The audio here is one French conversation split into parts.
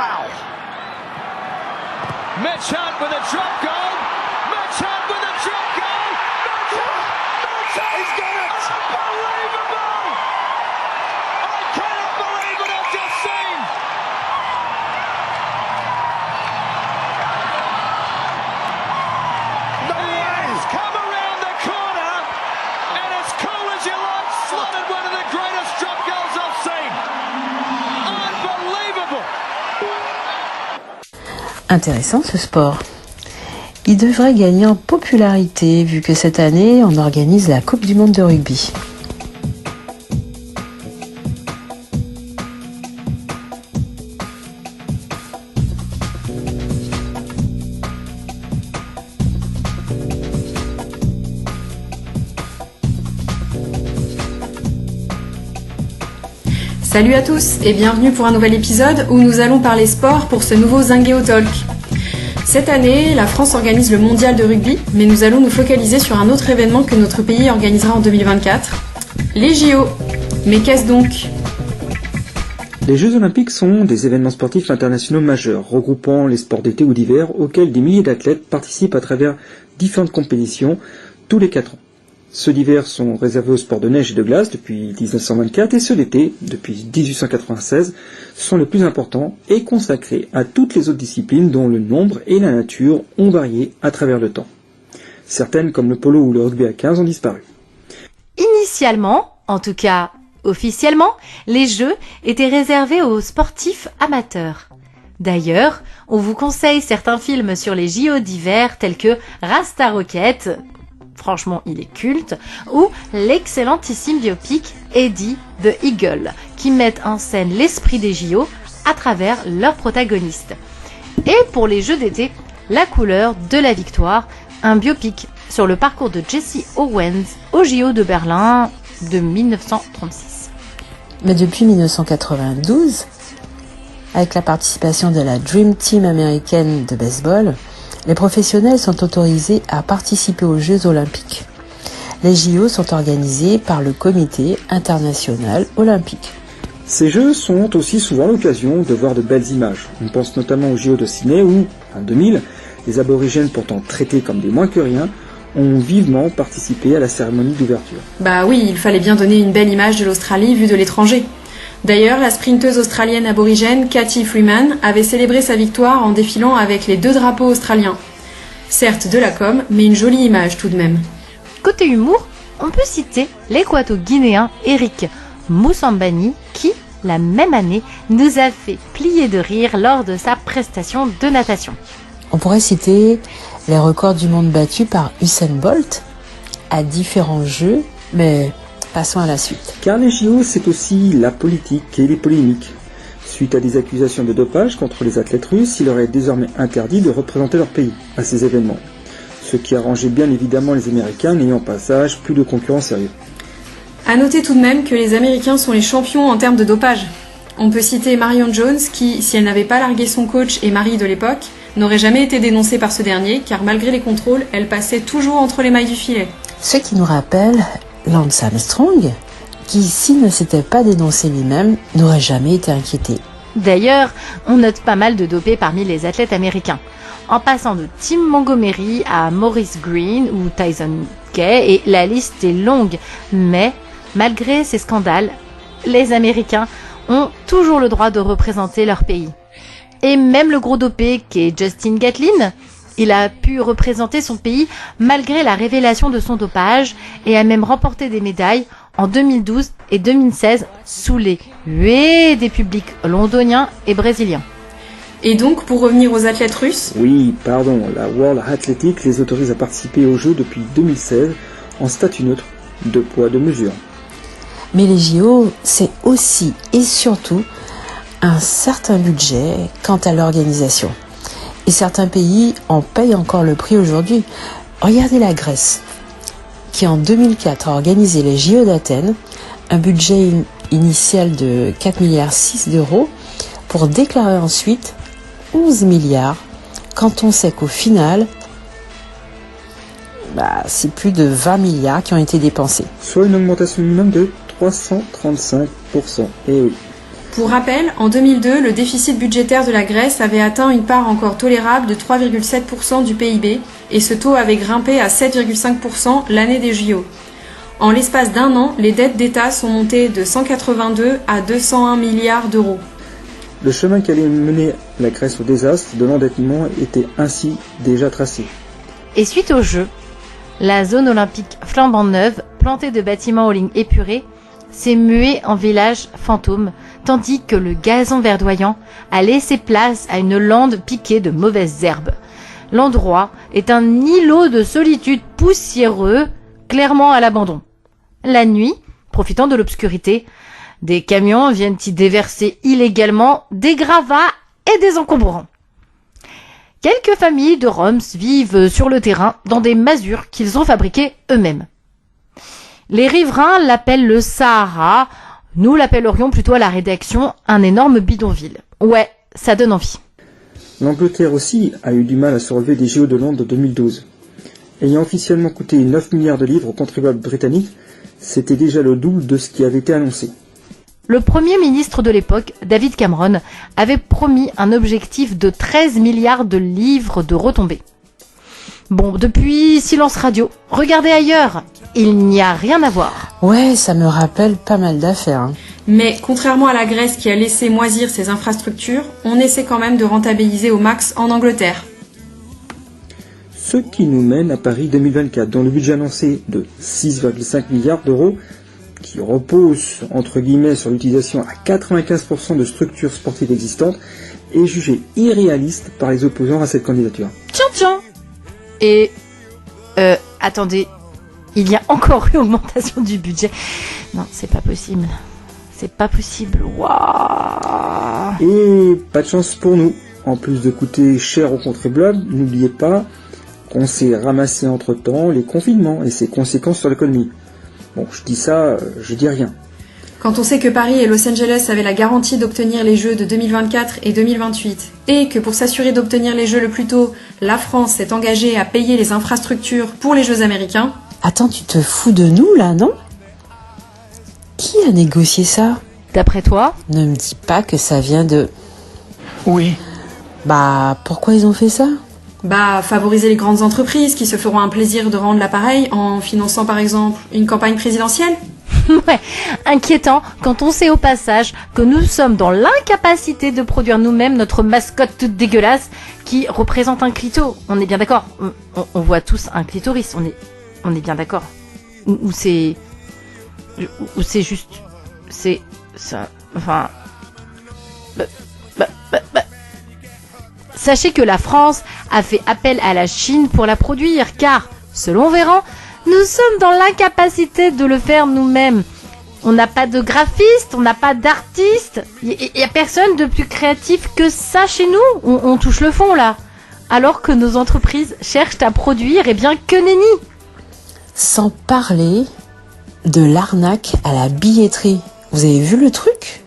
foul. Mitch Hunt with a drop goal. Mitch Hunt with a drop goal. Mitch Hunt. He's got it. Unbelievable. I cannot believe what I've just seen. No way. He's come around the corner and as cool as you like slotted one of the greatest drop goals I've seen. Unbelievable. Intéressant ce sport. Il devrait gagner en popularité vu que cette année on organise la Coupe du Monde de rugby. Salut à tous et bienvenue pour un nouvel épisode où nous allons parler sport pour ce nouveau Zingueo Talk. Cette année, la France organise le mondial de rugby, mais nous allons nous focaliser sur un autre événement que notre pays organisera en 2024, les JO. Mais qu'est-ce donc ? Les Jeux Olympiques sont des événements sportifs internationaux majeurs, regroupant les sports d'été ou d'hiver, auxquels des milliers d'athlètes participent à travers différentes compétitions tous les 4 ans. Ceux d'hiver sont réservés aux sports de neige et de glace depuis 1924 et ceux d'été, depuis 1896, sont les plus importants et consacrés à toutes les autres disciplines dont le nombre et la nature ont varié à travers le temps. Certaines, comme le polo ou le rugby à 15, ont disparu. Initialement, en tout cas officiellement, les Jeux étaient réservés aux sportifs amateurs. D'ailleurs, on vous conseille certains films sur les JO d'hiver tels que Rasta Rocket, franchement il est culte, ou l'excellentissime biopic Eddie the Eagle, qui mettent en scène l'esprit des JO à travers leurs protagonistes. Et pour les Jeux d'été, La couleur de la victoire, un biopic sur le parcours de Jesse Owens aux JO de Berlin de 1936. Mais depuis 1992, avec la participation de la Dream Team américaine de baseball, les professionnels sont autorisés à participer aux Jeux Olympiques. Les JO sont organisés par le Comité international olympique. Ces Jeux sont aussi souvent l'occasion de voir de belles images. On pense notamment aux JO de Sydney où, en 2000, les aborigènes pourtant traités comme des moins que rien, ont vivement participé à la cérémonie d'ouverture. Bah oui, il fallait bien donner une belle image de l'Australie vue de l'étranger. D'ailleurs, la sprinteuse australienne aborigène Cathy Freeman avait célébré sa victoire en défilant avec les 2 drapeaux australiens. Certes de la com, mais une jolie image tout de même. Côté humour, on peut citer l'équato-guinéen Eric Moussambani qui, la même année, nous a fait plier de rire lors de sa prestation de natation. On pourrait citer les records du monde battus par Usain Bolt à différents jeux, mais passons à la suite. Car les JO, c'est aussi la politique et les polémiques. Suite à des accusations de dopage contre les athlètes russes, il leur est désormais interdit de représenter leur pays à ces événements. Ce qui arrangeait bien évidemment les Américains, n'ayant pas passage plus de concurrents sérieux. À noter tout de même que les Américains sont les champions en termes de dopage. On peut citer Marion Jones qui, si elle n'avait pas largué son coach et mari de l'époque, n'aurait jamais été dénoncée par ce dernier, car malgré les contrôles, elle passait toujours entre les mailles du filet. Ce qui nous rappelle Lance Armstrong, qui, s'il ne s'était pas dénoncé lui-même, n'aurait jamais été inquiété. D'ailleurs, on note pas mal de dopés parmi les athlètes américains, en passant de Tim Montgomery à Maurice Green ou Tyson Gay, et la liste est longue, mais malgré ces scandales, les Américains ont toujours le droit de représenter leur pays. Et même le gros dopé qu'est Justin Gatlin, il a pu représenter son pays malgré la révélation de son dopage et a même remporté des médailles en 2012 et 2016 sous les huées des publics londoniens et brésiliens. Et donc, pour revenir aux athlètes russes, Oui, pardon, la World Athletic les autorise à participer aux Jeux depuis 2016 en statut neutre, 2 poids, 2 mesures. Mais les JO, c'est aussi et surtout un certain budget quant à l'organisation. Et certains pays en payent encore le prix aujourd'hui. Regardez la Grèce, qui en 2004 a organisé les JO d'Athènes, un budget initial de 4,6 milliards d'euros, pour déclarer ensuite 11 milliards, quand on sait qu'au final, c'est plus de 20 milliards qui ont été dépensés. Soit une augmentation minimum de 335%. Et oui. Pour rappel, en 2002, le déficit budgétaire de la Grèce avait atteint une part encore tolérable de 3,7% du PIB et ce taux avait grimpé à 7,5% l'année des JO. En l'espace d'un an, les dettes d'État sont montées de 182 à 201 milliards d'euros. Le chemin qui allait mener la Grèce au désastre de l'endettement était ainsi déjà tracé. Et suite aux Jeux, la zone olympique flambant neuve, plantée de bâtiments aux lignes épurées, s'est muée en village fantôme, tandis que le gazon verdoyant a laissé place à une lande piquée de mauvaises herbes. L'endroit est un îlot de solitude poussiéreux, clairement à l'abandon. La nuit, profitant de l'obscurité, des camions viennent y déverser illégalement des gravats et des encombrants. Quelques familles de Roms vivent sur le terrain dans des masures qu'ils ont fabriquées eux-mêmes. Les riverains l'appellent le Sahara, nous l'appellerions plutôt à la rédaction un énorme bidonville. Ouais, ça donne envie. L'Angleterre aussi a eu du mal à se relever des JO de Londres de 2012. Ayant officiellement coûté 9 milliards de livres aux contribuables britanniques, c'était déjà le double de ce qui avait été annoncé. Le Premier ministre de l'époque, David Cameron, avait promis un objectif de 13 milliards de livres de retombées. Bon, depuis silence radio, regardez ailleurs, il n'y a rien à voir. Ouais, ça me rappelle pas mal d'affaires. Hein. Mais contrairement à la Grèce qui a laissé moisir ses infrastructures, on essaie quand même de rentabiliser au max en Angleterre. Ce qui nous mène à Paris 2024, dont le budget annoncé de 6,5 milliards d'euros, qui repose entre guillemets sur l'utilisation à 95% de structures sportives existantes, est jugé irréaliste par les opposants à cette candidature. Tiens. Et, attendez, il y a encore eu augmentation du budget. Non, c'est pas possible. C'est pas possible. Waouh. Et pas de chance pour nous. En plus de coûter cher aux contribuables, n'oubliez pas qu'on s'est ramassé entre-temps les confinements et ses conséquences sur l'économie. Bon, je dis ça, je dis rien. Quand on sait que Paris et Los Angeles avaient la garantie d'obtenir les Jeux de 2024 et 2028, et que pour s'assurer d'obtenir les Jeux le plus tôt, la France s'est engagée à payer les infrastructures pour les Jeux américains... Attends, tu te fous de nous là, non ? Qui a négocié ça ? D'après toi ? Ne me dis pas que ça vient de... Oui. Bah, pourquoi ils ont fait ça ? Bah, favoriser les grandes entreprises qui se feront un plaisir de rendre l'appareil en finançant par exemple une campagne présidentielle. Ouais, inquiétant quand on sait au passage que nous sommes dans l'incapacité de produire nous-mêmes notre mascotte toute dégueulasse qui représente un clito. On est bien d'accord, on voit tous un clitoris, on est bien d'accord. Ou c'est juste... C'est... ça... Enfin... Sachez que la France a fait appel à la Chine pour la produire, car, selon Véran, nous sommes dans l'incapacité de le faire nous-mêmes. On n'a pas de graphiste, on n'a pas d'artiste. Il n'y a personne de plus créatif que ça chez nous. On touche le fond, là. Alors que nos entreprises cherchent à produire, et bien que nenni. Sans parler de l'arnaque à la billetterie. Vous avez vu le truc ?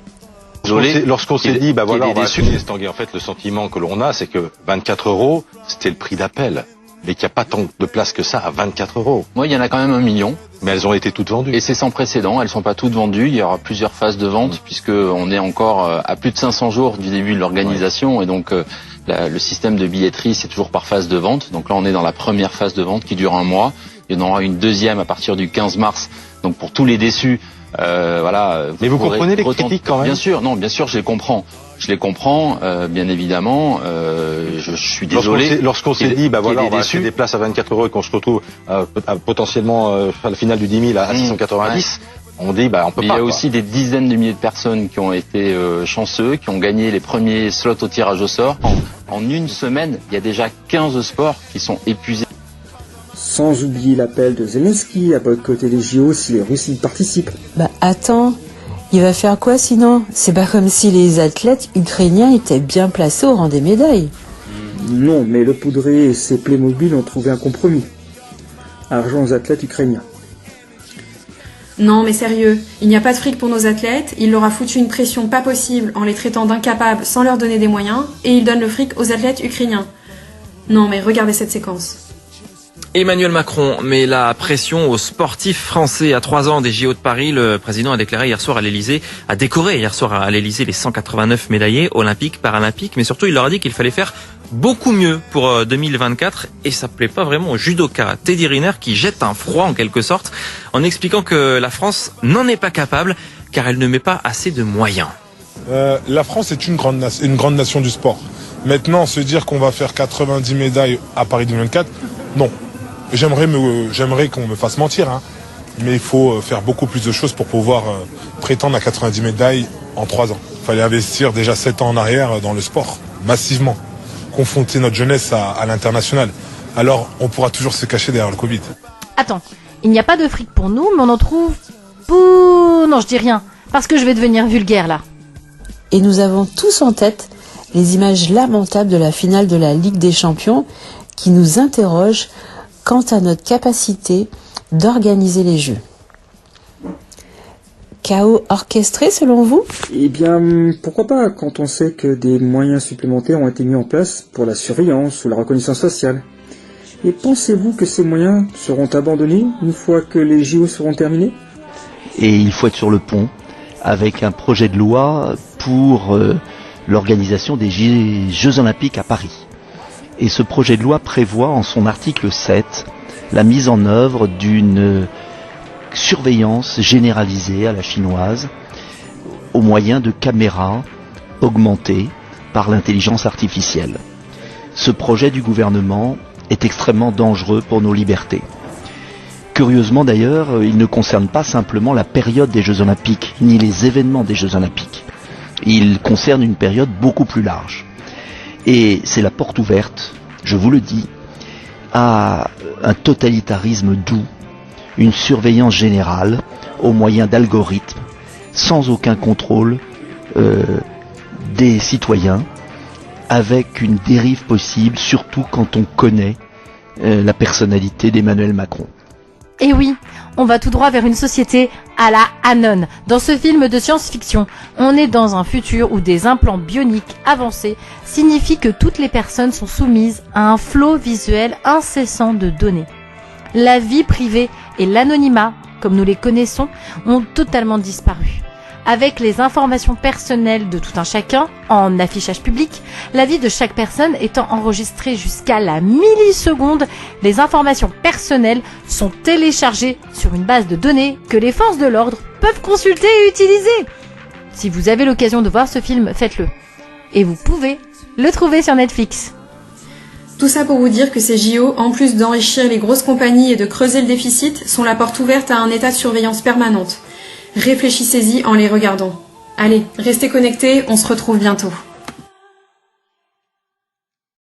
Lorsqu'on s'est dit, bah voilà, on va essayer Tanguy, en fait, le sentiment que l'on a, c'est que 24 €, c'était le prix d'appel. Mais qu'il n'y a pas tant de places que ça à 24 €. Moi, il y en a quand même 1 million. Mais elles ont été toutes vendues. Et c'est sans précédent, elles sont pas toutes vendues. Il y aura plusieurs phases de vente, puisque on est encore à plus de 500 jours du début de l'organisation. Ouais. Et donc, le système de billetterie, c'est toujours par phase de vente. Donc là, on est dans la première phase de vente qui dure 1 mois. Il y en aura une deuxième à partir du 15 mars. Donc pour tous les déçus, voilà. Mais vous comprenez les critiques quand même ? Bien sûr, non, bien sûr, je les comprends. Je les comprends, bien évidemment. Je suis désolé. Lorsqu'on s'est dit, bah voilà, on va acheter des places à 24 € et qu'on se retrouve potentiellement à la finale du 10 000 à 690, on dit, bah on peut pas. Il y a aussi des dizaines de milliers de personnes qui ont été chanceux, qui ont gagné les premiers slots au tirage au sort. En une semaine, il y a déjà 15 sports qui sont épuisés. Sans oublier l'appel de Zelensky à boycotter les JO si les Russes y participent. Bah attends, il va faire quoi sinon ? C'est pas comme si les athlètes ukrainiens étaient bien placés au rang des médailles. Non, mais le Poudré et ses Playmobil ont trouvé un compromis. Argent aux athlètes ukrainiens. Non mais sérieux, il n'y a pas de fric pour nos athlètes, il leur a foutu une pression pas possible en les traitant d'incapables sans leur donner des moyens, et il donne le fric aux athlètes ukrainiens. Non mais regardez cette séquence. Emmanuel Macron met la pression aux sportifs français. À 3 ans des JO de Paris, le président a déclaré hier soir à l'Elysée, a décoré hier soir à l'Elysée les 189 médaillés olympiques, paralympiques, mais surtout il leur a dit qu'il fallait faire beaucoup mieux pour 2024 et ça plaît pas vraiment au judoka Teddy Riner qui jette un froid en quelque sorte en expliquant que la France n'en est pas capable car elle ne met pas assez de moyens. La France est une grande nation du sport. Maintenant, se dire qu'on va faire 90 médailles à Paris 2024, non. J'aimerais qu'on me fasse mentir, hein. Mais il faut faire beaucoup plus de choses pour pouvoir prétendre à 90 médailles en 3 ans. Il fallait investir déjà 7 ans en arrière dans le sport, massivement. Confronter notre jeunesse à l'international. Alors, on pourra toujours se cacher derrière le Covid. Attends, il n'y a pas de fric pour nous, mais on en trouve... Pouh, non, je dis rien, parce que je vais devenir vulgaire là. Et nous avons tous en tête les images lamentables de la finale de la Ligue des Champions qui nous interrogent quant à notre capacité d'organiser les Jeux. Chaos orchestré selon vous ? Eh bien, pourquoi pas, quand on sait que des moyens supplémentaires ont été mis en place pour la surveillance ou la reconnaissance faciale. Et pensez-vous que ces moyens seront abandonnés une fois que les JO seront terminés ? Et il faut être sur le pont avec un projet de loi pour l'organisation des Jeux Olympiques à Paris. Et ce projet de loi prévoit en son article 7 la mise en œuvre d'une surveillance généralisée à la chinoise au moyen de caméras augmentées par l'intelligence artificielle. Ce projet du gouvernement est extrêmement dangereux pour nos libertés. Curieusement d'ailleurs, il ne concerne pas simplement la période des Jeux Olympiques, ni les événements des Jeux Olympiques. Il concerne une période beaucoup plus large. Et c'est la porte ouverte, je vous le dis, à un totalitarisme doux, une surveillance générale au moyen d'algorithmes, sans aucun contrôle des citoyens, avec une dérive possible, surtout quand on connaît la personnalité d'Emmanuel Macron. Et oui, on va tout droit vers une société à la Anon. Dans ce film de science-fiction, on est dans un futur où des implants bioniques avancés signifient que toutes les personnes sont soumises à un flot visuel incessant de données. La vie privée et l'anonymat, comme nous les connaissons, ont totalement disparu. Avec les informations personnelles de tout un chacun en affichage public, la vie de chaque personne étant enregistrée jusqu'à la milliseconde, les informations personnelles sont téléchargées sur une base de données que les forces de l'ordre peuvent consulter et utiliser. Si vous avez l'occasion de voir ce film, faites-le. Et vous pouvez le trouver sur Netflix. Tout ça pour vous dire que ces JO, en plus d'enrichir les grosses compagnies et de creuser le déficit, sont la porte ouverte à un état de surveillance permanente. Réfléchissez-y en les regardant. Allez, restez connectés, on se retrouve bientôt.